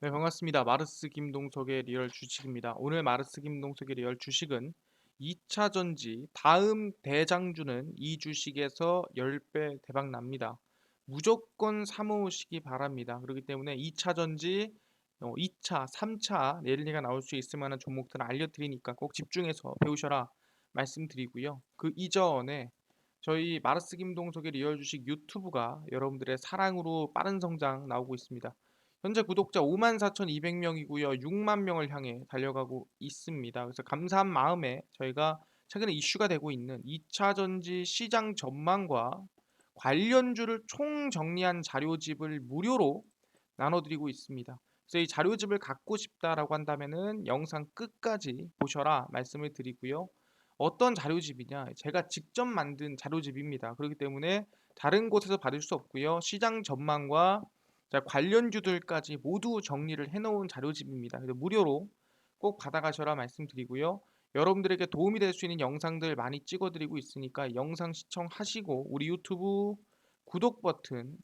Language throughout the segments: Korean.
네, 반갑습니다. 마르스 김동석의 리얼 주식입니다. 오늘 마르스 김동석의 리얼 주식은 2차 전지 다음 대장주는 이 주식에서 10배 대박 납니다. 무조건 사모으시기 바랍니다. 그렇기 때문에 2차 전지 2차, 3차 랠리가 나올 수 있을 만한 종목들을 알려드리니까 꼭 집중해서 배우셔라 말씀드리고요. 그 이전에 저희 마르스 김동석의 리얼 주식 유튜브가 여러분들의 사랑으로 빠른 성장 나오고 있습니다. 현재 구독자 54,200명이고요. 6만 명을 향해 달려가고 있습니다. 그래서 감사한 마음에 저희가 최근에 이슈가 되고 있는 2차 전지 시장 전망과 관련주를 총 정리한 자료집을 무료로 나눠드리고 있습니다. 그래서 이 자료집을 갖고 싶다라고 한다면은 영상 끝까지 보셔라 말씀을 드리고요. 어떤 자료집이냐? 제가 직접 만든 자료집입니다. 그렇기 때문에 다른 곳에서 받을 수 없고요. 시장 전망과 관련주들까지 모두 정리를 해놓은 자료집입니다. 그래서 무료로 꼭 받아가셔라 말씀드리고요. 여러분들에게 도움이 될 수 있는 영상들 많이 찍어드리고 있으니까 영상 시청하시고 우리 유튜브 구독 버튼,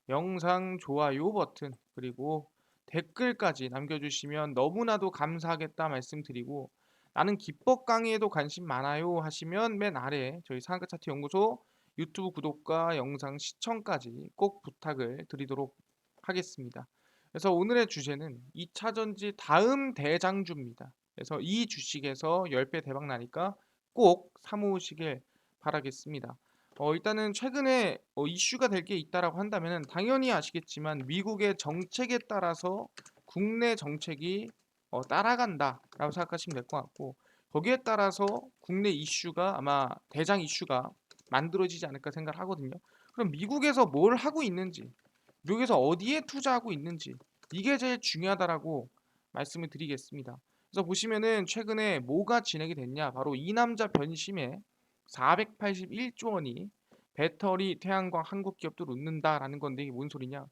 영상 좋아요 버튼, 그리고 댓글까지 남겨주시면 너무나도 감사하겠다 말씀드리고, 나는 기법 강의에도 관심 많아요 하시면 맨 아래 저희 상한가 차트 연구소 유튜브 구독과 영상 시청까지 꼭 부탁을 드리도록 하겠습니다. 그래서 오늘의 주제는 2차 전지 다음 대장주입니다. 그래서 이 주식에서 10배 대박 나니까 꼭 사모으시길 바라겠습니다. 일단은 최근에 이슈가 될 게 있다라고 한다면 당연히 아시겠지만 미국의 정책에 따라서 국내 정책이 따라간다라고 생각하시면 될 것 같고, 거기에 따라서 국내 이슈가 아마 대장 이슈가 만들어지지 않을까 생각을 하거든요. 그럼 미국에서 뭘 하고 있는지, 미국에서 어디에 투자하고 있는지, 이게 제일 중요하다라고 말씀을 드리겠습니다. 그래서 보시면은 최근에 뭐가 진행이 됐냐, 바로 이남자 변심에 481조 원이 배터리, 태양광 한국 기업들 웃는다라는 건데, 이게 뭔 소리냐?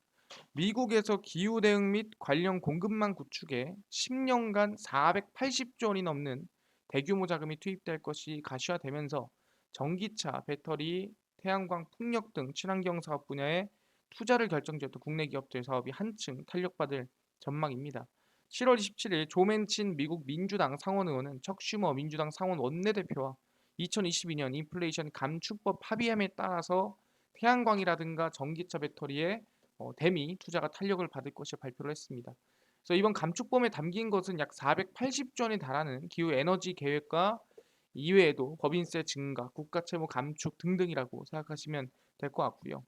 미국에서 기후 대응 및 관련 공급망 구축에 10년간 480조 원이 넘는 대규모 자금이 투입될 것이 가시화되면서 전기차, 배터리, 태양광, 풍력 등 친환경 사업 분야에 투자를 결정지었던 국내 기업들 사업이 한층 탄력받을 전망입니다. 7월 27일 조맨친 미국 민주당 상원 의원은 척 슈머 민주당 상원 원내대표와 2022년 인플레이션 감축법 합의함에 따라서 태양광이라든가 전기차 배터리에 대미 투자가 탄력을 받을 것이 발표를 했습니다. 그래서 이번 감축법에 담긴 것은 약 480조 원에 달하는 기후 에너지 계획과 이외에도 법인세 증가, 국가 채무 감축 등등이라고 생각하시면 될 것 같고요.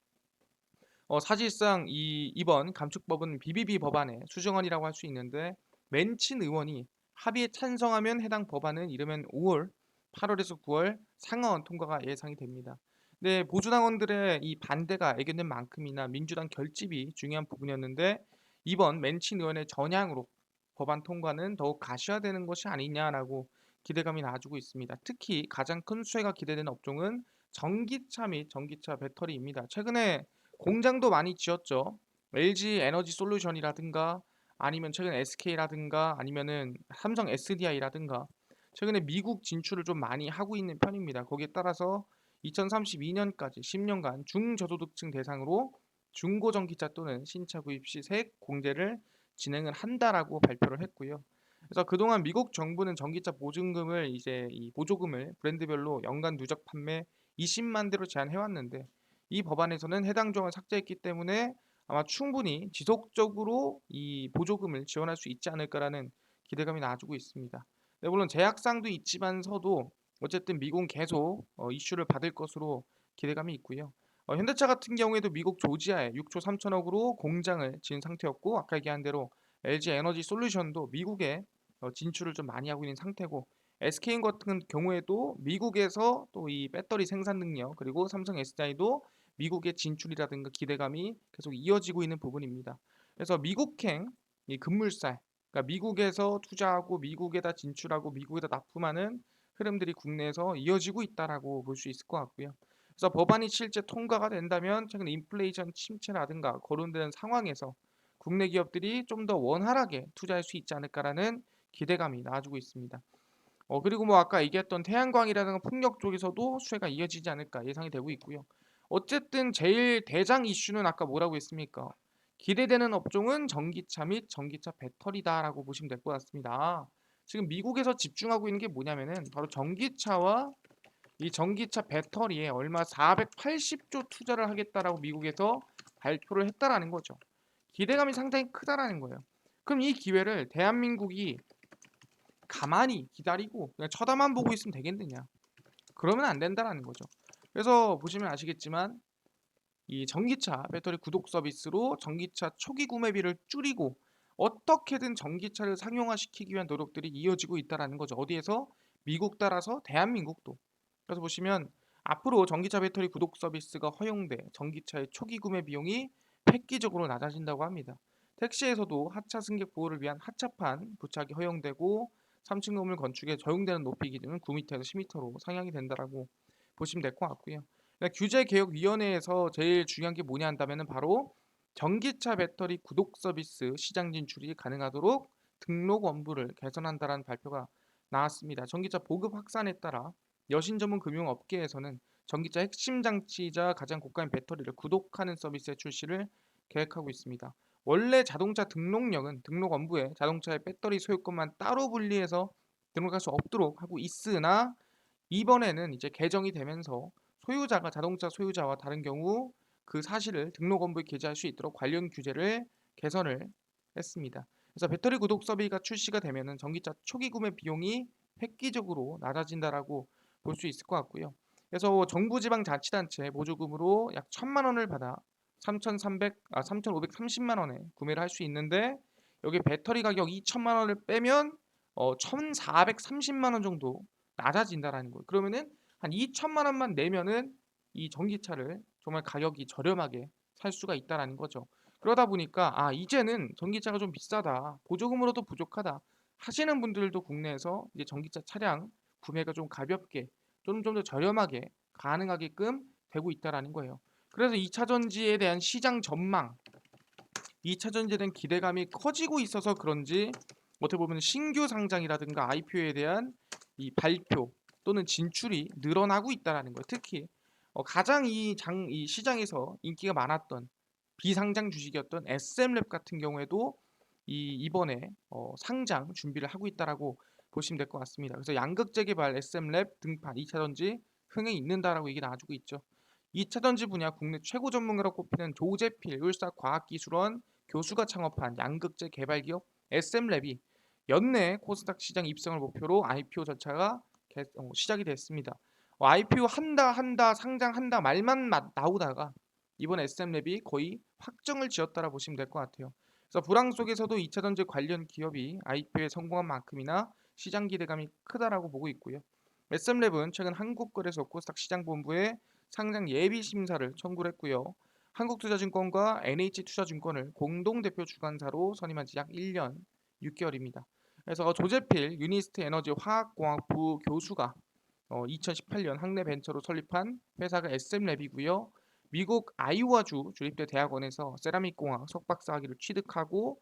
사실상 이번 감축법은 BBB 법안의 수정안이라고 할 수 있는데, 맨친 의원이 합의에 찬성하면 해당 법안은 이르면 5월, 8월에서 9월 상하원 통과가 예상이 됩니다. 네, 보수당원들의 이 반대가 애견된 만큼이나 민주당 결집이 중요한 부분이었는데, 이번 맨친 의원의 전향으로 법안 통과는 더욱 가시화되는 것이 아니냐라고 기대감이 나아지고 있습니다. 특히 가장 큰 수혜가 기대되는 업종은 전기차 및 전기차 배터리입니다. 최근에 공장도 많이 지었죠. LG 에너지 솔루션이라든가 아니면 최근 SK라든가 아니면은 삼성 SDI라든가 최근에 미국 진출을 좀 많이 하고 있는 편입니다. 거기에 따라서 2032년까지 10년간 중저소득층 대상으로 중고 전기차 또는 신차 구입 시 세액 공제를 진행을 한다라고 발표를 했고요. 그래서 그동안 미국 정부는 전기차 보증금을 이제 이 보조금을 브랜드별로 연간 누적 판매 20만 대로 제한해 왔는데, 이 법안에서는 해당 조항을 삭제했기 때문에 아마 충분히 지속적으로 이 보조금을 지원할 수 있지 않을까라는 기대감이 나아지고 있습니다. 네, 물론 제약사항도 있지만서도 어쨌든 미국은 계속 이슈를 받을 것으로 기대감이 있고요. 현대차 같은 경우에도 미국 조지아에 6조 3천억으로 공장을 지은 상태였고, 아까 얘기한 대로 LG 에너지 솔루션도 미국에 진출을 좀 많이 하고 있는 상태고, SK 같은 경우에도 미국에서 또 이 배터리 생산 능력, 그리고 삼성 SDI도 미국의 진출이라든가 기대감이 계속 이어지고 있는 부분입니다. 그래서 미국행 이 급물살, 그러니까 미국에서 투자하고 미국에다 진출하고 미국에다 납품하는 흐름들이 국내에서 이어지고 있다라고 볼 수 있을 것 같고요. 그래서 법안이 실제 통과가 된다면 최근 인플레이션 침체라든가 거론되는 상황에서 국내 기업들이 좀 더 원활하게 투자할 수 있지 않을까라는 기대감이 나아지고 있습니다. 그리고 뭐 아까 얘기했던 태양광이라든가 풍력 쪽에서도 수혜가 이어지지 않을까 예상이 되고 있고요. 어쨌든 제일 대장 이슈는 아까 뭐라고 했습니까? 기대되는 업종은 전기차 및 전기차 배터리다라고 보시면 될 것 같습니다. 지금 미국에서 집중하고 있는 게 뭐냐면은 바로 전기차와 이 전기차 배터리에 얼마 480조 투자를 하겠다라고 미국에서 발표를 했다라는 거죠. 기대감이 상당히 크다라는 거예요. 그럼 이 기회를 대한민국이 가만히 기다리고 그냥 쳐다만 보고 있으면 되겠느냐? 그러면 안 된다라는 거죠. 그래서 보시면 아시겠지만 이 전기차 배터리 구독 서비스로 전기차 초기 구매비를 줄이고 어떻게든 전기차를 상용화시키기 위한 노력들이 이어지고 있다라는 거죠. 어디에서? 미국 따라서 대한민국도. 그래서 보시면 앞으로 전기차 배터리 구독 서비스가 허용돼 전기차의 초기 구매 비용이 획기적으로 낮아진다고 합니다. 택시에서도 하차 승객 보호를 위한 하차판 부착이 허용되고 3층 건물 건축에 적용되는 높이 기준은 9m에서 10m로 상향이 된다라고 보시면 될 것 같고요. 규제개혁위원회에서 제일 중요한 게 뭐냐 한다면은 바로 전기차 배터리 구독 서비스 시장 진출이 가능하도록 등록 원부를 개선한다라는 발표가 나왔습니다. 전기차 보급 확산에 따라 여신 전문 금융 업계에서는 전기차 핵심 장치이자 가장 고가인 배터리를 구독하는 서비스의 출시를 계획하고 있습니다. 원래 자동차 등록령은 등록 원부에 자동차의 배터리 소유권만 따로 분리해서 등록할 수 없도록 하고 있으나 이번에는 이제 개정이 되면서 소유자가 자동차 소유자와 다른 경우 그 사실을 등록 원부에 게재할 수 있도록 관련 규제를 개선을 했습니다. 그래서 배터리 구독 서비스가 출시가 되면은 전기차 초기 구매 비용이 획기적으로 낮아진다라고 볼 수 있을 것 같고요. 그래서 정부 지방 자치단체 보조금으로 약 1,000만 원을 받아 3,530만 원에 구매를 할 수 있는데 여기 배터리 가격 2천만 원을 빼면 1,430만 원 정도 낮아진다라는 거예요. 그러면은 한 2천만 원만 내면은 이 전기차를 정말 가격이 저렴하게 살 수가 있다라는 거죠. 그러다 보니까 이제는 전기차가 좀 비싸다. 보조금으로도 부족하다. 하시는 분들도 국내에서 이제 전기차 차량 구매가 좀 가볍게 좀 더 저렴하게 가능하게끔 되고 있다라는 거예요. 그래서 2차 전지에 대한 시장 전망, 2차 전지에 대한 기대감이 커지고 있어서 그런지 어떻게 보면 신규 상장이라든가 IPO에 대한 이 발표 또는 진출이 늘어나고 있다라는 거예요. 특히 가장 이 시장에서 인기가 많았던 비상장 주식이었던 SM랩 같은 경우에도 이번에 상장 준비를 하고 있다라고 보시면 될 것 같습니다. 그래서 양극재 개발 SM랩 등판 2차 전지 흥에 있는다라고 얘기 나와주고 있죠. 2차 전지 분야 국내 최고 전문가로 꼽히는 조재필 울사과학기술원 교수가 창업한 양극재 개발 기업 SM랩이 연내 코스닥 시장 입성을 목표로 IPO 절차가 시작이 됐습니다. IPO 한다 상장한다 말만 나오다가 이번 SM랩이 거의 확정을 지었다라 보시면 될 것 같아요. 그래서 불황 속에서도 2차 전지 관련 기업이 IPO에 성공한 만큼이나 시장 기대감이 크다라고 보고 있고요. SM랩은 최근 한국거래소 코스닥 시장본부에 상장 예비 심사를 청구를 했고요. 한국투자증권과 NH투자증권을 공동대표 주관사로 선임한 지 약 1년 6개월입니다. 그래서 조재필 유니스트 에너지 화학공학부 교수가 2018년 학내 벤처로 설립한 회사가 SM랩이고요. 미국 아이오와주 주립대 대학원에서 세라믹공학 석박사 학위를 취득하고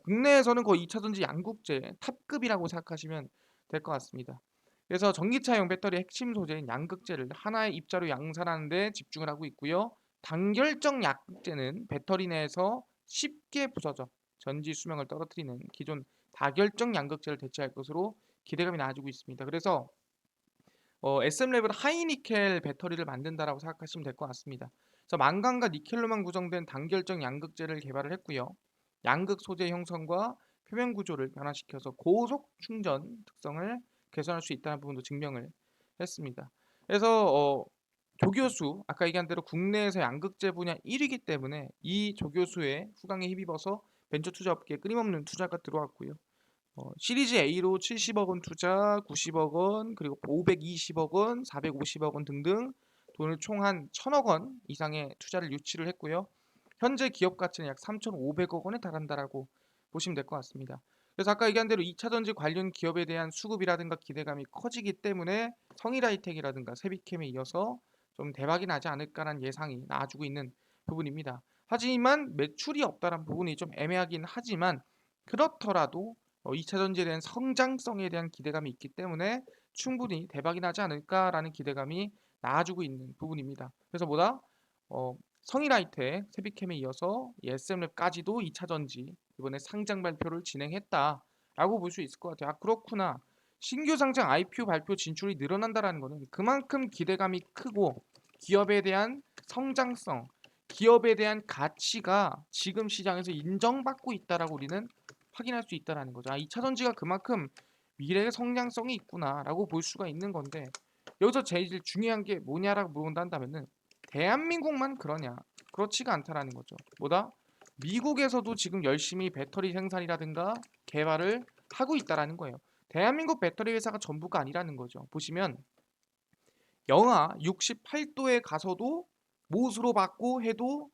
국내에서는 거의 2차 전지 양국재 탑급이라고 생각하시면 될 것 같습니다. 그래서 전기차용 배터리 핵심 소재인 양극재를 하나의 입자로 양산하는 데 집중을 하고 있고요. 단결적 양극재는 배터리 내에서 쉽게 부서져 전지 수명을 떨어뜨리는 기존 다결적 양극재를 대체할 것으로 기대감이 나아지고 있습니다. 그래서 SM랩은 하이니켈 배터리를 만든다라고 생각하시면 될 것 같습니다. 그래서 망간과 니켈로만 구성된 단결적 양극재를 개발을 했고요. 양극 소재 형성과 표면 구조를 변화시켜서 고속 충전 특성을 개선할 수 있다는 부분도 증명을 했습니다. 그래서 조교수 아까 얘기한 대로 국내에서 양극재 분야 1위이기 때문에 이 조교수의 후광에 힘입어서 벤처 투자 업계에 끊임없는 투자가 들어왔고요. 시리즈 A로 70억 원 투자, 90억 원, 그리고 520억 원, 450억 원 등등 돈을 총 한 1,000억 원 이상의 투자를 유치를 했고요. 현재 기업 가치는 약 3,500억 원에 달한다라고 보시면 될 것 같습니다. 그래서 아까 얘기한 대로 2차 전지 관련 기업에 대한 수급이라든가 기대감이 커지기 때문에 성일하이텍이라든가 세비캠에 이어서 좀 대박이 나지 않을까라는 예상이 나와주고 있는 부분입니다. 하지만 매출이 없다는 부분이 좀 애매하긴 하지만 그렇더라도 2차 전지에 대한 성장성에 대한 기대감이 있기 때문에 충분히 대박이 나지 않을까라는 기대감이 나아지고 있는 부분입니다. 그래서 성일아이텍, 세비캠에 이어서 SM랩까지도 2차 전지 이번에 상장 발표를 진행했다라고 볼 수 있을 것 같아요. 아, 그렇구나. 신규 상장 IPO 발표 진출이 늘어난다라는 것은 그만큼 기대감이 크고 기업에 대한 성장성, 기업에 대한 가치가 지금 시장에서 인정받고 있다라고 우리는 확인할 수 있다라는 거죠. 아, 2차 전지가 그만큼 미래의 성장성이 있구나라고 볼 수가 있는 건데 여기서 제일 중요한 게 뭐냐라고 물어본다면은 대한민국만 그러냐? 그렇지가 않다라는 거죠. 뭐다? 미국에서도 지금 열심히 배터리 생산이라든가 개발을 하고 있다라는 거예요. 대한민국 배터리 회사가 전부가 아니라는 거죠. 보시면 영하 68도에 가서도 못으로 받고 해도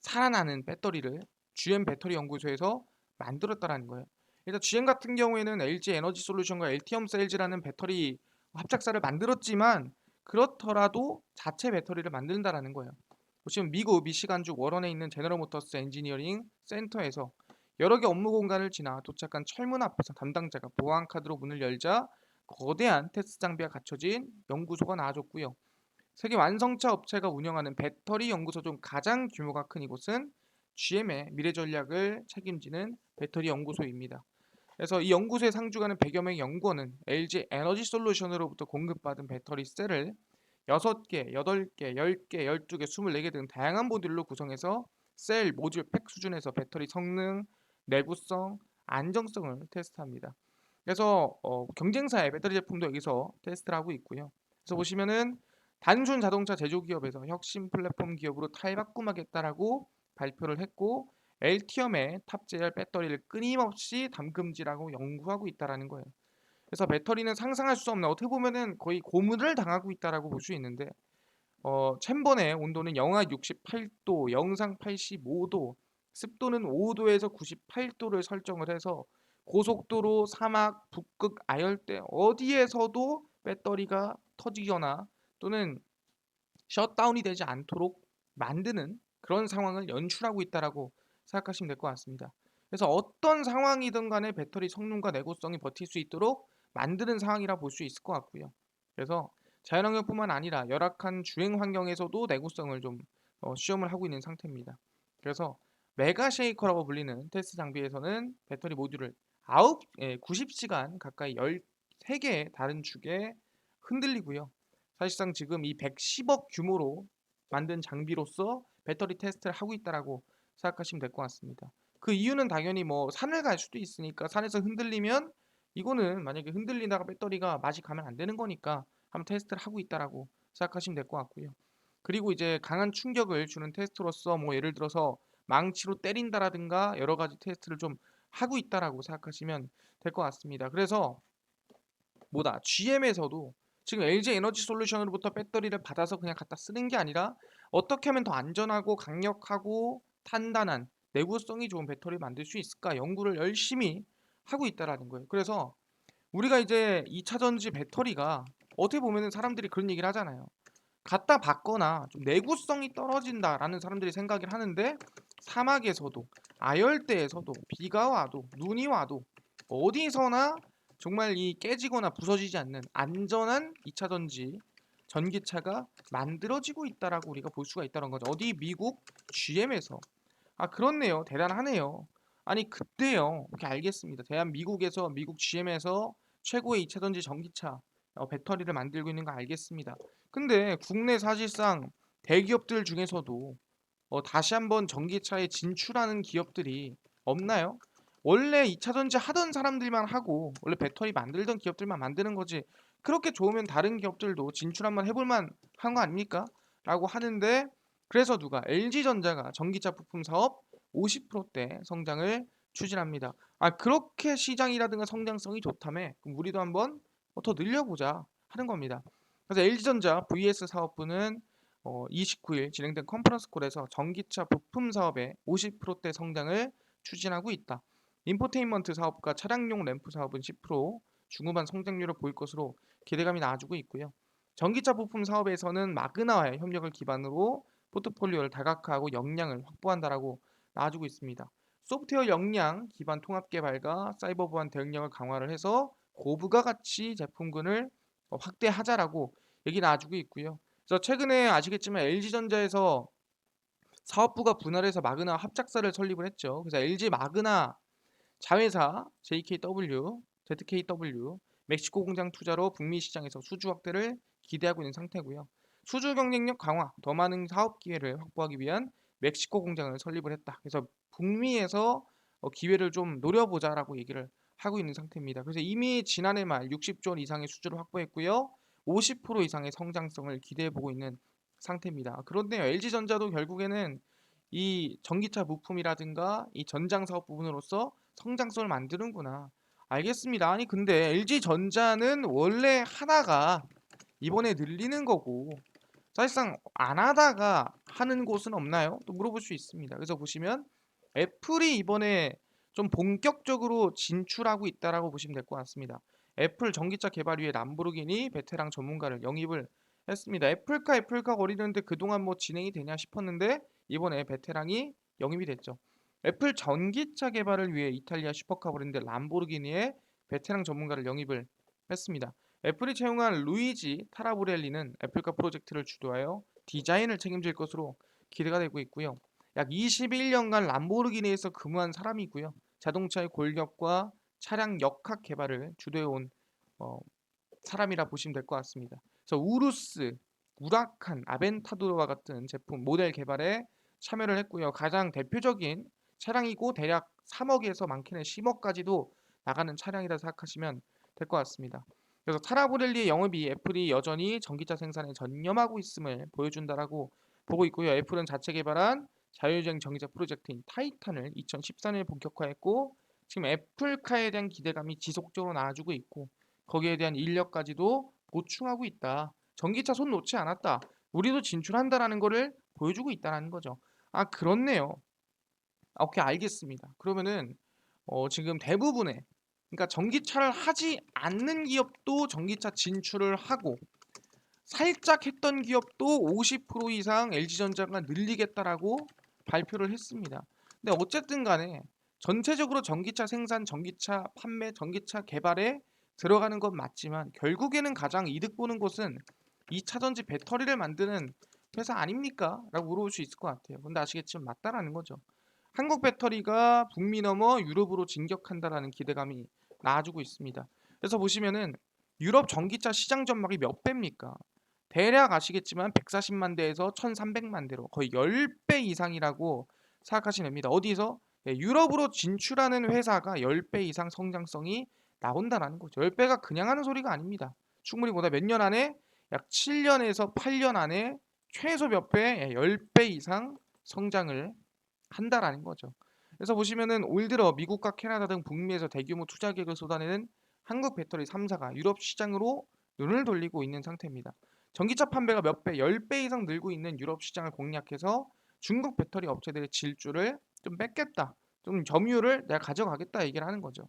살아나는 배터리를 GM 배터리 연구소에서 만들었다라는 거예요. 일단 GM 같은 경우에는 LG 에너지 솔루션과 LTM 셀즈라는 배터리 합작사를 만들었지만 그렇더라도 자체 배터리를 만든다라는 거예요. 보시면 미국 미시간주 워런에 있는 제너럴 모터스 엔지니어링 센터에서 여러 개 업무 공간을 지나 도착한 철문 앞에서 담당자가 보안 카드로 문을 열자 거대한 테스트 장비가 갖춰진 연구소가 나와줬고요. 세계 완성차 업체가 운영하는 배터리 연구소 중 가장 규모가 큰 이곳은 GM의 미래 전략을 책임지는 배터리 연구소입니다. 그래서 이 연구소에 상주하는 100여 명의 연구원은 LG 에너지 솔루션으로부터 공급받은 배터리 셀을 6개, 8개, 10개, 12개, 24개 등 다양한 모듈로 구성해서 셀, 모듈, 팩 수준에서 배터리 성능, 내구성, 안정성을 테스트합니다. 그래서 경쟁사의 배터리 제품도 여기서 테스트를 하고 있고요. 그래서 보시면은 단순 자동차 제조 기업에서 혁신 플랫폼 기업으로 탈바꿈하겠다라고 발표를 했고 LTM에 탑재할 배터리를 끊임없이 담금질하고 연구하고 있다라는 거예요. 그래서 배터리는 상상할 수 없는 어떻게 보면은 거의 고문을 당하고 있다라고 볼 수 있는데 챔버의 온도는 영하 68도, 영상 85도, 습도는 5도에서 98도를 설정을 해서 고속도로, 사막, 북극, 아열대 어디에서도 배터리가 터지거나 또는 셧다운이 되지 않도록 만드는 그런 상황을 연출하고 있다라고 생각하시면 될 것 같습니다. 그래서 어떤 상황이든 간에 배터리 성능과 내구성이 버틸 수 있도록 만드는 상황이라 볼 수 있을 것 같고요. 그래서 자연환경뿐만 아니라 열악한 주행 환경에서도 내구성을 좀 시험을 하고 있는 상태입니다. 그래서 메가 쉐이커라고 불리는 테스트 장비에서는 배터리 모듈을 90시간 가까이 13개의 다른 축에 흔들리고요. 사실상 지금 이 110억 규모로 만든 장비로서 배터리 테스트를 하고 있다라고 생각하시면 될 것 같습니다. 그 이유는 당연히 뭐 산을 갈 수도 있으니까 산에서 흔들리면 이거는 만약에 흔들리다가 배터리가 맛이 가면 안 되는 거니까 한번 테스트를 하고 있다라고 생각하시면 될 것 같고요. 그리고 이제 강한 충격을 주는 테스트로서 뭐 예를 들어서 망치로 때린다라든가 여러 가지 테스트를 좀 하고 있다라고 생각하시면 될 것 같습니다. 그래서 뭐다 GM에서도 지금 LG 에너지 솔루션으로부터 배터리를 받아서 그냥 갖다 쓰는 게 아니라 어떻게 하면 더 안전하고 강력하고 탄단한 내구성이 좋은 배터리를 만들 수 있을까 연구를 열심히 하고 있다라는 거예요. 그래서 우리가 이제 2차 전지 배터리가 어떻게 보면은 사람들이 그런 얘기를 하잖아요. 갖다 받거나 좀 내구성이 떨어진다라는 사람들이 생각을 하는데 사막에서도 아열대에서도 비가 와도 눈이 와도 어디서나 정말 이 깨지거나 부서지지 않는 안전한 2차 전지 전기차가 만들어지고 있다라고 우리가 볼 수가 있다는 거죠. 어디 미국 GM에서 아 그렇네요. 대단하네요. 아니 그때요. 이렇게 알겠습니다. 대한민국에서 미국 GM에서 최고의 2차 전지 전기차 배터리를 만들고 있는 거 알겠습니다. 근데 국내 사실상 대기업들 중에서도 다시 한번 전기차에 진출하는 기업들이 없나요? 원래 2차 전지 하던 사람들만 하고 원래 배터리 만들던 기업들만 만드는 거지. 그렇게 좋으면 다른 기업들도 진출 한번 해볼만 한 거 아닙니까? 라고 하는데 그래서 누가 LG전자가 전기차 부품 사업 50%대 성장을 추진합니다. 아 그렇게 시장이라든가 성장성이 좋다며 그럼 우리도 한번 더 늘려보자 하는 겁니다. 그래서 LG전자 VS 사업부는 29일 진행된 컨퍼런스 콜에서 전기차 부품 사업의 50%대 성장을 추진하고 있다. 인포테인먼트 사업과 차량용 램프 사업은 10% 중후반 성장률을 보일 것으로 기대감이 나아지고 있고요. 전기차 부품 사업에서는 마그나와의 협력을 기반으로 포트폴리오를 다각화하고 역량을 확보한다라고 나아지고 있습니다. 소프트웨어 역량 기반 통합 개발과 사이버 보안 대응력을 강화를 해서 고부가 가치 제품군을 확대하자라고 얘기 나와주고 있고요. 그래서 최근에 아시겠지만 LG전자에서 사업부가 분할해서 마그나 합작사를 설립을 했죠. 그래서 LG 마그나 자회사 JKW, ZKW 멕시코 공장 투자로 북미 시장에서 수주 확대를 기대하고 있는 상태고요. 수주 경쟁력 강화, 더 많은 사업 기회를 확보하기 위한 멕시코 공장을 설립을 했다. 그래서 북미에서 기회를 좀 노려보자라고 얘기를 하고 있는 상태입니다. 그래서 이미 지난해 말 60조 원 이상의 수주를 확보했고요. 50% 이상의 성장성을 기대해 보고 있는 상태입니다. 그런데요, LG전자도 결국에는 이 전기차 부품이라든가 이 전장 사업 부분으로서 성장성을 만드는구나. 알겠습니다. 아니 근데 LG전자는 원래 하나가 이번에 늘리는 거고 사실상 안 하다가 하는 곳은 없나요? 또 물어볼 수 있습니다. 그래서 보시면 애플이 이번에 좀 본격적으로 진출하고 있다라고 보시면 될 것 같습니다. 애플 전기차 개발 위해 람보르기니 베테랑 전문가를 영입을 했습니다. 애플카 거리는데 그동안 뭐 진행이 되냐 싶었는데 이번에 베테랑이 영입이 됐죠. 애플 전기차 개발을 위해 이탈리아 슈퍼카 브랜드 람보르기니의 베테랑 전문가를 영입을 했습니다. 애플이 채용한 루이지 타라브렐리는 애플카 프로젝트를 주도하여 디자인을 책임질 것으로 기대가 되고 있고요. 약 21년간 람보르기니에서 근무한 사람이고요. 자동차의 골격과 차량 역학 개발을 주도해온 어, 사람이라 보시면 될 것 같습니다. 그래서 우루스, 우라칸, 아벤타도르와 같은 제품 모델 개발에 참여를 했고요. 가장 대표적인 차량이고 대략 3억에서 많게는 10억까지도 나가는 차량이라 생각하시면 될 것 같습니다. 그래서 타라보렐리의 영업이 애플이 여전히 전기차 생산에 전념하고 있음을 보여준다라고 보고 있고요. 애플은 자체 개발한 자율주행 전기차 프로젝트인 타이탄을 2014년에 본격화했고 지금 애플카에 대한 기대감이 지속적으로 나아지고 있고 거기에 대한 인력까지도 보충하고 있다. 전기차 손 놓지 않았다. 우리도 진출한다라는 거를 보여주고 있다는 거죠. 아, 그렇네요. 아, 오케이, 알겠습니다. 그러면은 지금 대부분의 그러니까 전기차를 하지 않는 기업도 전기차 진출을 하고 살짝 했던 기업도 50% 이상 LG전자가 늘리겠다라고 발표를 했습니다. 근데 어쨌든 간에 전체적으로 전기차 생산, 전기차 판매, 전기차 개발에 들어가는 건 맞지만 결국에는 가장 이득 보는 곳은 2차 전지 배터리를 만드는 회사 아닙니까? 라고 물어볼 수 있을 것 같아요. 근데 아시겠지만 맞다라는 거죠. 한국 배터리가 북미 넘어 유럽으로 진격한다라는 기대감이 나아지고 있습니다. 그래서 보시면은 유럽 전기차 시장 전망이 몇 배입니까? 대략 아시겠지만 140만 대에서 1300만 대로 거의 10배 이상이라고 생각하시면 됩니다. 어디서? 네, 유럽으로 진출하는 회사가 10배 이상 성장성이 나온다는 거죠. 10배가 그냥 하는 소리가 아닙니다. 충분히 보다 몇 년 안에 약 7년에서 8년 안에 최소 몇 배, 10배 이상 성장을 한다라는 거죠. 그래서 보시면은 올 들어 미국과 캐나다 등 북미에서 대규모 투자 계획을 쏟아내는 한국 배터리 3사가 유럽 시장으로 눈을 돌리고 있는 상태입니다. 전기차 판매가 몇 배, 10배 이상 늘고 있는 유럽 시장을 공략해서 중국 배터리 업체들의 질주를 좀 뺏겠다. 좀 점유율을 내가 가져가겠다 얘기를 하는 거죠.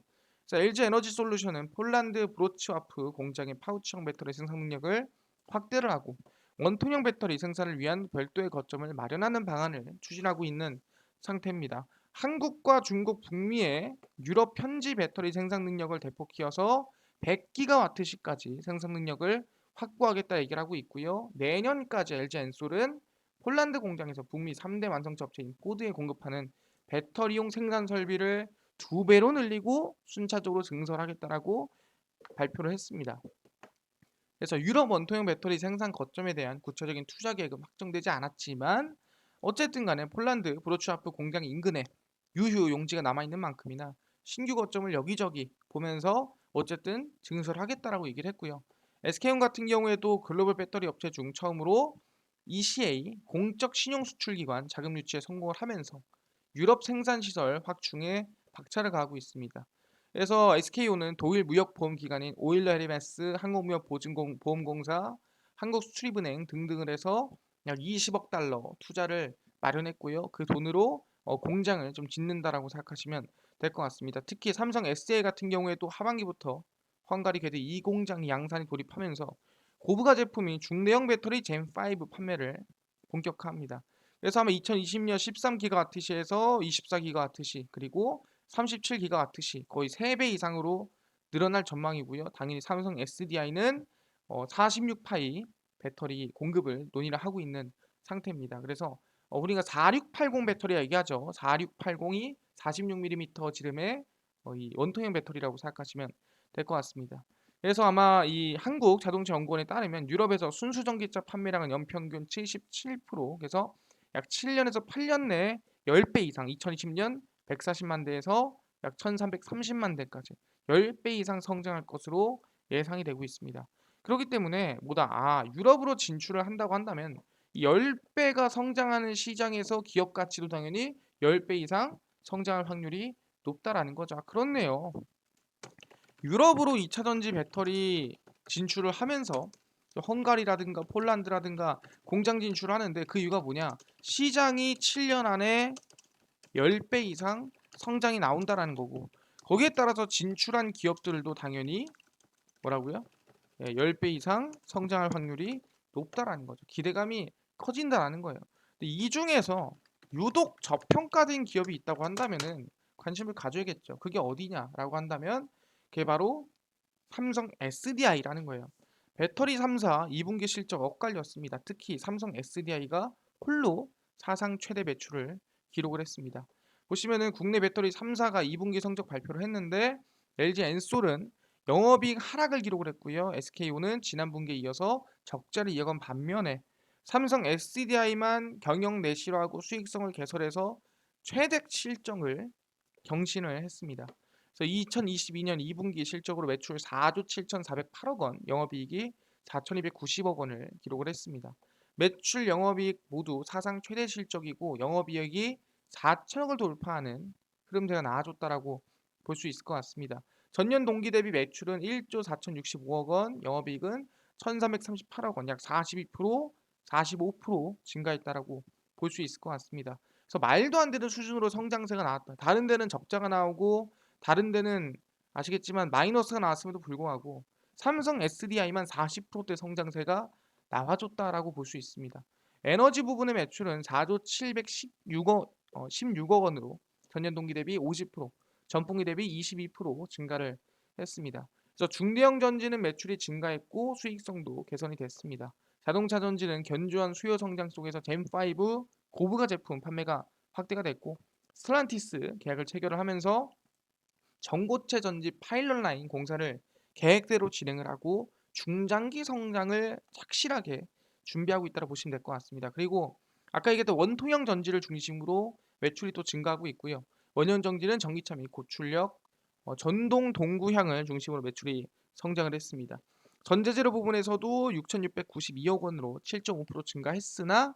그래서 LG 에너지 솔루션은 폴란드 브로츠와프 공장의 파우치형 배터리 생산 능력을 확대를 하고 원통형 배터리 생산을 위한 별도의 거점을 마련하는 방안을 추진하고 있는 상태입니다. 한국과 중국 북미의 유럽 현지 배터리 생산 능력을 대폭 키워서 100기가와트시까지 생산 능력을 확보하겠다 얘기를 하고 있고요. 내년까지 LG 엔솔은 폴란드 공장에서 북미 3대 완성차 업체인 포드에 공급하는 배터리용 생산 설비를 2배로 늘리고 순차적으로 증설하겠다라고 발표를 했습니다. 그래서 유럽 원통형 배터리 생산 거점에 대한 구체적인 투자 계획은 확정되지 않았지만 어쨌든 간에 폴란드 브로츠와프 공장 인근에 유휴 용지가 남아있는 만큼이나 신규 거점을 여기저기 보면서 어쨌든 증설하겠다라고 얘기를 했고요. SK온 같은 경우에도 글로벌 배터리 업체 중 처음으로 ECA 공적 신용 수출 기관 자금 유치에 성공을 하면서 유럽 생산 시설 확충에 박차를 가하고 있습니다. 그래서 SK온은 독일 무역보험기관인 오일러 헤리메스 한국무역보증보험공사, 한국수출입은행 등등을 해서 약 20억 달러 투자를 마련했고요. 그 돈으로 공장을 좀 짓는다라고 생각하시면 될 것 같습니다. 특히 삼성 SA 같은 경우에도 하반기부터 헝가리 궤도 2공장이 양산에 돌입하면서 고부가 제품인 중대형 배터리 젠5 판매를 본격화합니다. 그래서 아마 2020년 13기가와트시에서 24기가와트시 그리고 37기가와트시 거의 3배 이상으로 늘어날 전망이고요. 당연히 삼성 SDI는 46파이 배터리 공급을 논의를 하고 있는 상태입니다. 그래서 우리가 4680 배터리 얘기하죠. 4680이 46mm 지름의 이 원통형 배터리라고 생각하시면 될 것 같습니다. 그래서 아마 이 한국자동차연구원에 따르면 유럽에서 순수 전기차 판매량은 연평균 77%, 그래서 약 7년에서 8년 내에 10배 이상, 2020년 140만 대에서 약 1330만 대까지 10배 이상 성장할 것으로 예상이 되고 있습니다. 그렇기 때문에 유럽으로 진출을 한다고 한다면 이 10배가 성장하는 시장에서 기업 가치도 당연히 10배 이상 성장할 확률이 높다라는 거죠. 그렇네요. 유럽으로 2차 전지 배터리 진출을 하면서 헝가리라든가 폴란드라든가 공장 진출을 하는데 그 이유가 뭐냐? 시장이 7년 안에 10배 이상 성장이 나온다라는 거고, 거기에 따라서 진출한 기업들도 당연히 뭐라고요? 10배 이상 성장할 확률이 높다라는 거죠. 기대감이 커진다라는 거예요. 근데 이 중에서 유독 저평가된 기업이 있다고 한다면은 관심을 가져야겠죠. 그게 어디냐라고 한다면 그게 바로 삼성 SDI라는 거예요. 배터리 3사 2분기 실적 엇갈렸습니다. 특히 삼성 SDI가 홀로 사상 최대 매출을 기록을 했습니다. 보시면은 국내 배터리 3사가 2분기 성적 발표를 했는데 LG 엔솔은 영업이익 하락을 기록을 했고요. SK온은 지난 분기에 이어서 적자를 이어간 반면에 삼성 SDI만 경영 내실화하고 수익성을 개설해서 최대 실적을 경신을 했습니다. 그래서 2022년 2분기 실적으로 매출 4조 7,408억 원, 영업이익이 4,290억 원을 기록을 했습니다. 매출, 영업이익 모두 사상 최대 실적이고 영업이익이 4천억을 돌파하는 흐름세가 나아졌다라고 볼 수 있을 것 같습니다. 전년 동기 대비 매출은 1조 4,065억 원, 영업이익은 1,338억 원, 약 42%, 45% 증가했다라고 볼 수 있을 것 같습니다. 그래서 말도 안 되는 수준으로 성장세가 나왔다. 다른 데는 적자가 나오고 다른 데는 아시겠지만 마이너스가 나왔음에도 불구하고 삼성 SDI만 40%대 성장세가 나와줬다라고 볼 수 있습니다. 에너지 부분의 매출은 4조 716억 원으로 전년 동기 대비 50%, 전분기 대비 22% 증가를 했습니다. 그래서 중대형 전지는 매출이 증가했고 수익성도 개선이 됐습니다. 자동차 전지는 견조한 수요 성장 속에서 젠5 고부가 제품 판매가 확대가 됐고 스텔란티스 계약을 체결을 하면서 전고체 전지 파일럿 라인 공사를 계획대로 진행을 하고 중장기 성장을 확실하게 준비하고 있다고 보시면 될 것 같습니다. 그리고 아까 얘기했던 원통형 전지를 중심으로 매출이 또 증가하고 있고요. 원형 전지는 전기차 및 고출력, 전동 동구향을 중심으로 매출이 성장을 했습니다. 전자재료 부분에서도 6,692억 원으로 7.5% 증가했으나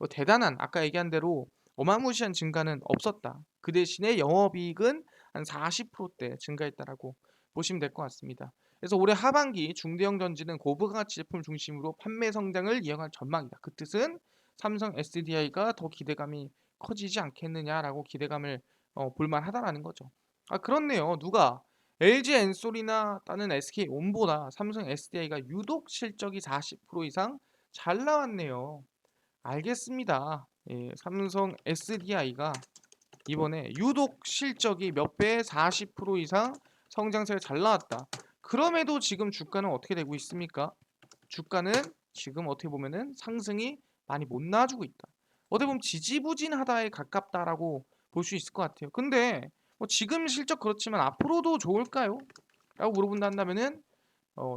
대단한 아까 얘기한 대로 어마무시한 증가는 없었다. 그 대신에 영업이익은 한 40%대 증가했다라고 보시면 될 것 같습니다. 그래서 올해 하반기 중대형 전지는 고부가치 제품 중심으로 판매 성장을 이어갈 전망이다. 그 뜻은 삼성 SDI가 더 기대감이 커지지 않겠느냐라고 기대감을 볼만하다라는 거죠. 그렇네요. 누가 LG 엔솔이나 따는 SK온보다 삼성 SDI가 유독 실적이 40% 이상 잘 나왔네요. 알겠습니다. 예, 삼성 SDI가 이번에 유독 실적이 몇 배에 40% 이상 성장세가 잘 나왔다. 그럼에도 지금 주가는 어떻게 되고 있습니까? 주가는 지금 어떻게 보면은 상승이 많이 못 나와주고 있다. 어떻게 보면 지지부진하다에 가깝다라고 볼 수 있을 것 같아요. 근데 뭐 지금 실적 그렇지만 앞으로도 좋을까요? 라고 물어본다 한다면은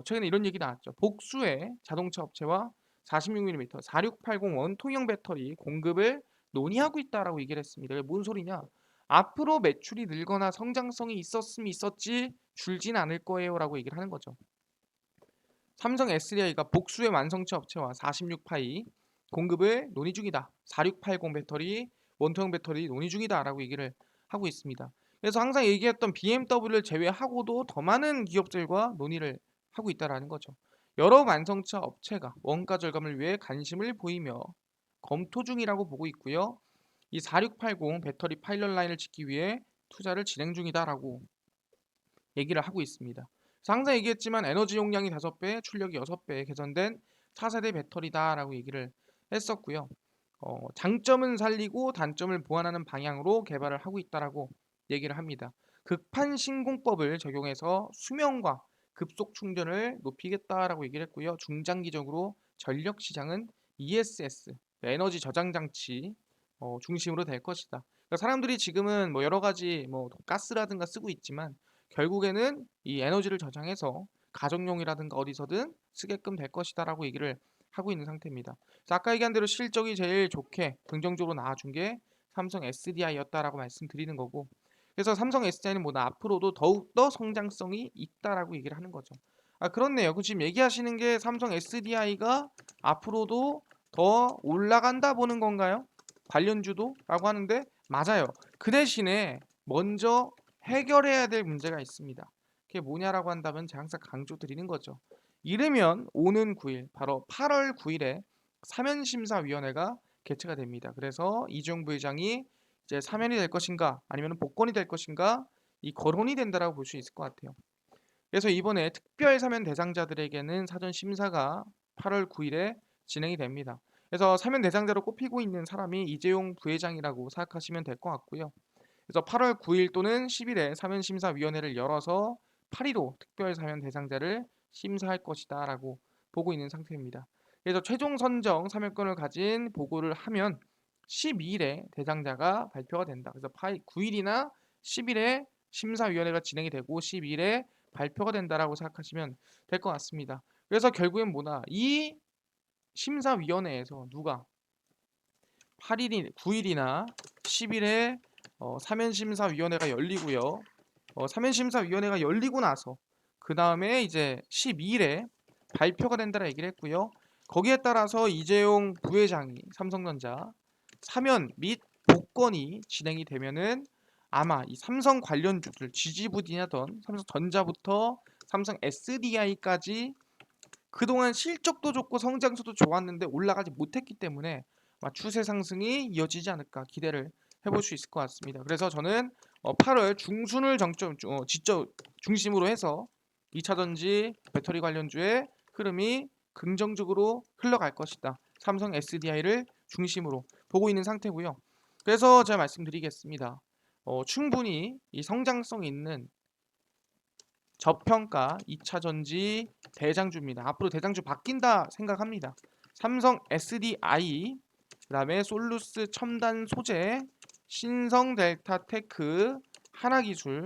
최근에 이런 얘기 나왔죠. 복수의 자동차 업체와 46mm 4680 원통형 배터리 공급을 논의하고 있다라고 얘기를 했습니다. 이게 뭔 소리냐? 앞으로 매출이 늘거나 성장성이 있었으면 있었지 줄진 않을 거예요라고 얘기를 하는 거죠. 삼성 SDI가 복수의 완성차 업체와 46파이 공급을 논의 중이다. 4680 배터리, 원통형 배터리 논의 중이다라고 얘기를 하고 있습니다. 그래서 항상 얘기했던 BMW를 제외하고도 더 많은 기업들과 논의를 하고 있다라는 거죠. 여러 완성차 업체가 원가 절감을 위해 관심을 보이며 검토 중이라고 보고 있고요. 이 4680 배터리 파일럿 라인을 짓기 위해 투자를 진행 중이다라고 얘기를 하고 있습니다. 그래서 항상 얘기했지만 에너지 용량이 5배, 출력이 6배 개선된 4세대 배터리다라고 얘기를 했었고요. 장점은 살리고 단점을 보완하는 방향으로 개발을 하고 있다라고 얘기를 합니다. 극판 신공법을 적용해서 수명과 급속 충전을 높이겠다라고 얘기를 했고요. 중장기적으로 전력 시장은 ESS, 에너지 저장 장치 중심으로 될 것이다. 그러니까 사람들이 지금은 뭐 여러 가지 뭐 가스라든가 쓰고 있지만 결국에는 이 에너지를 저장해서 가정용이라든가 어디서든 쓰게끔 될 것이다라고 얘기를 하고 있는 상태입니다. 그래서 아까 얘기한 대로 실적이 제일 좋게 긍정적으로 나와준 게 삼성 SDI였다라고 말씀드리는 거고, 그래서 삼성 SDI는 뭐다 앞으로도 더욱더 성장성이 있다라고 얘기를 하는 거죠. 아 그렇네요. 그 지금 얘기하시는 게 삼성 SDI가 앞으로도 더 올라간다 보는 건가요? 관련주도라고 하는데 맞아요. 그 대신에 먼저 해결해야 될 문제가 있습니다. 그게 뭐냐라고 한다면 제가 항상 강조드리는 거죠. 이르면 오는 9일, 바로 8월 9일에 사면심사위원회가 개최가 됩니다. 그래서 이재용 부회장이 이제 사면이 될 것인가 아니면 복권이 될 것인가 이 거론이 된다라고 볼 수 있을 것 같아요. 그래서 이번에 특별 사면 대상자들에게는 사전 심사가 8월 9일에 진행이 됩니다. 그래서 사면 대상자로 꼽히고 있는 사람이 이재용 부회장이라고 생각하시면 될 것 같고요. 그래서 8월 9일 또는 10일에 사면심사위원회를 열어서 8.15 특별 사면 대상자를 심사할 것이다라고 보고 있는 상태입니다. 그래서 최종 선정 사면권을 가진 보고를 하면 12일에 대상자가 발표가 된다. 그래서 9일이나 10일에 심사위원회가 진행이 되고 12일에 발표가 된다라고 생각하시면 될 것 같습니다. 그래서 결국엔 뭐다? 이 심사위원회에서 누가 8일이 9일이나 10일에 사면심사위원회가 열리고요. 사면심사위원회가 열리고 나서 그 다음에 이제 12일에 발표가 된다라 얘기를 했고요. 거기에 따라서 이재용 부회장이 삼성전자 사면 및 복권이 진행이 되면은 아마 이 삼성 관련주들 지지부진하던 삼성전자부터 삼성 SDI까지 그동안 실적도 좋고 성장세도 좋았는데 올라가지 못했기 때문에 아마 추세 상승이 이어지지 않을까 기대를 해볼 수 있을 것 같습니다. 그래서 저는 8월 중순을 지적 중심으로 해서 2차전지 배터리 관련주의 흐름이 긍정적으로 흘러갈 것이다. 삼성 SDI를 중심으로 보고 있는 상태고요. 그래서 제가 말씀드리겠습니다. 충분히 이 성장성 있는 저평가 2차전지 대장주입니다. 앞으로 대장주 바뀐다 생각합니다. 삼성 SDI, 그다음에 솔루스 첨단 소재, 신성 델타 테크, 하나기술,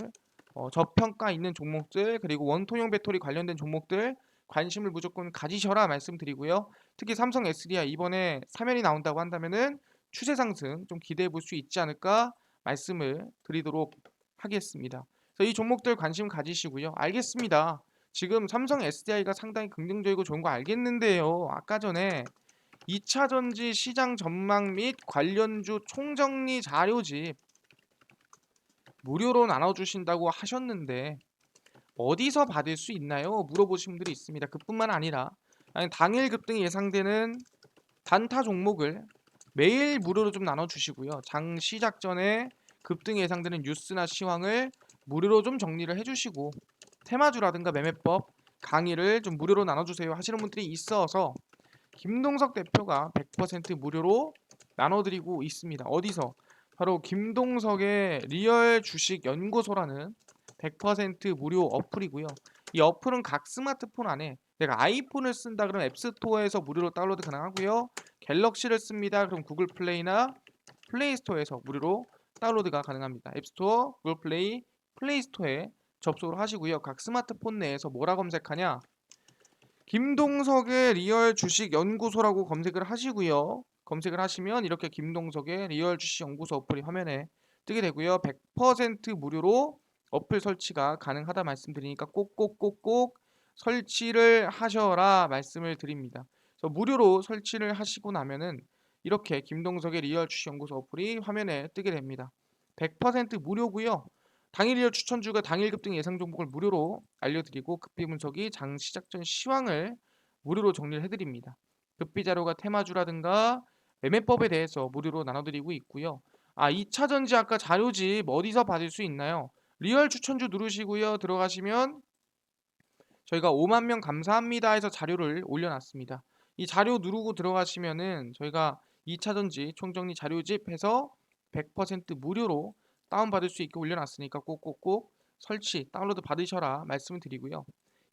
저평가 있는 종목들 그리고 원통형 배터리 관련된 종목들 관심을 무조건 가지셔라 말씀드리고요. 특히 삼성 SDI 이번에 사면이 나온다고 한다면은 추세 상승 좀 기대해 볼 수 있지 않을까 말씀을 드리도록 하겠습니다. 그래서 이 종목들 관심 가지시고요. 알겠습니다. 지금 삼성 SDI가 상당히 긍정적이고 좋은 거 알겠는데요. 아까 전에 2차 전지 시장 전망 및 관련주 총정리 자료집 무료로 나눠주신다고 하셨는데 어디서 받을 수 있나요? 물어보신 분들이 있습니다. 그뿐만 아니라 당일 급등이 예상되는 단타 종목을 매일 무료로 좀 나눠주시고요. 장 시작 전에 급등이 예상되는 뉴스나 시황을 무료로 좀 정리를 해주시고 테마주라든가 매매법 강의를 좀 무료로 나눠주세요 하시는 분들이 있어서 김동석 대표가 100% 무료로 나눠드리고 있습니다. 어디서? 바로 김동석의 리얼 주식 연구소라는 100% 무료 어플이고요. 이 어플은 각 스마트폰 안에 내가 아이폰을 쓴다 그러면 앱스토어에서 무료로 다운로드 가능하고요. 갤럭시를 씁니다. 그럼 구글 플레이나 플레이스토어에서 무료로 다운로드가 가능합니다. 앱스토어, 구글 플레이, 플레이스토어에 접속을 하시고요. 각 스마트폰 내에서 뭐라 검색하냐? 김동석의 리얼 주식 연구소라고 검색을 하시고요. 검색을 하시면 이렇게 김동석의 리얼 주식 연구소 어플이 화면에 뜨게 되고요. 100% 무료로 어플 설치가 가능하다 말씀드리니까 꼭꼭꼭꼭 설치를 하셔라 말씀을 드립니다. 그래서 무료로 설치를 하시고 나면은 이렇게 김동석의 리얼 주식 연구소 어플이 화면에 뜨게 됩니다. 100% 무료고요. 당일이어 추천주가 당일 급등 예상 종목을 무료로 알려드리고 급비 분석이 장 시작 전 시황을 무료로 정리를 해드립니다. 급비 자료가 테마주라든가 매매법에 대해서 무료로 나눠드리고 있고요. 2차 전지 아까 자료집 어디서 받을 수 있나요? 리얼 추천주 누르시고요. 들어가시면 저희가 5만 명 감사합니다 해서 자료를 올려놨습니다. 이 자료 누르고 들어가시면은 저희가 2차 전지 총정리 자료집 해서 100% 무료로 다운받을 수 있게 올려놨으니까 꼭꼭꼭 설치, 다운로드 받으셔라 말씀을 드리고요.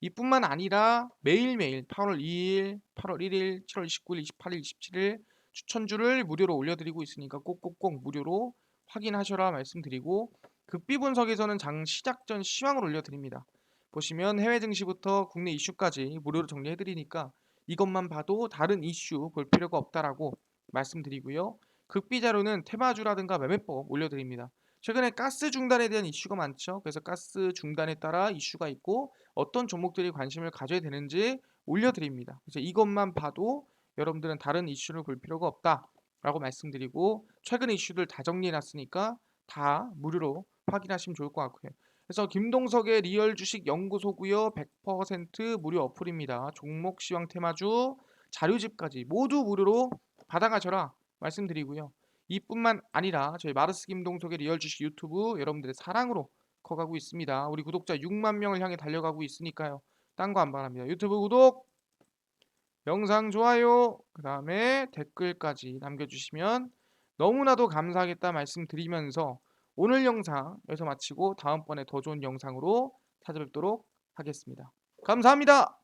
이뿐만 아니라 매일매일 8월 2일, 8월 1일, 7월 29일, 28일, 27일 추천주를 무료로 올려드리고 있으니까 꼭꼭꼭 무료로 확인하셔라 말씀드리고, 극비 분석에서는 장 시작 전 시황을 올려드립니다. 보시면 해외 증시부터 국내 이슈까지 무료로 정리해드리니까 이것만 봐도 다른 이슈 볼 필요가 없다라고 말씀드리고요. 극비 자료는 테마주라든가 매매법 올려드립니다. 최근에 가스 중단에 대한 이슈가 많죠. 그래서 가스 중단에 따라 이슈가 있고 어떤 종목들이 관심을 가져야 되는지 올려드립니다. 그래서 이것만 봐도 여러분들은 다른 이슈를 볼 필요가 없다라고 말씀드리고, 최근 이슈들 다 정리해놨으니까 다 무료로 확인하시면 좋을 것 같고요. 그래서 김동석의 리얼 주식 연구소고요. 100% 무료 어플입니다. 종목 시황 테마주 자료집까지 모두 무료로 받아가셔라 말씀드리고요. 이뿐만 아니라 저희 마르스 김동석의 리얼 주식 유튜브 여러분들의 사랑으로 커가고 있습니다. 우리 구독자 6만 명을 향해 달려가고 있으니까요. 딴 거 안 바랍니다. 유튜브 구독, 영상 좋아요, 그 다음에 댓글까지 남겨주시면 너무나도 감사하겠다 말씀드리면서 오늘 영상 여기서 마치고 다음번에 더 좋은 영상으로 찾아뵙도록 하겠습니다. 감사합니다.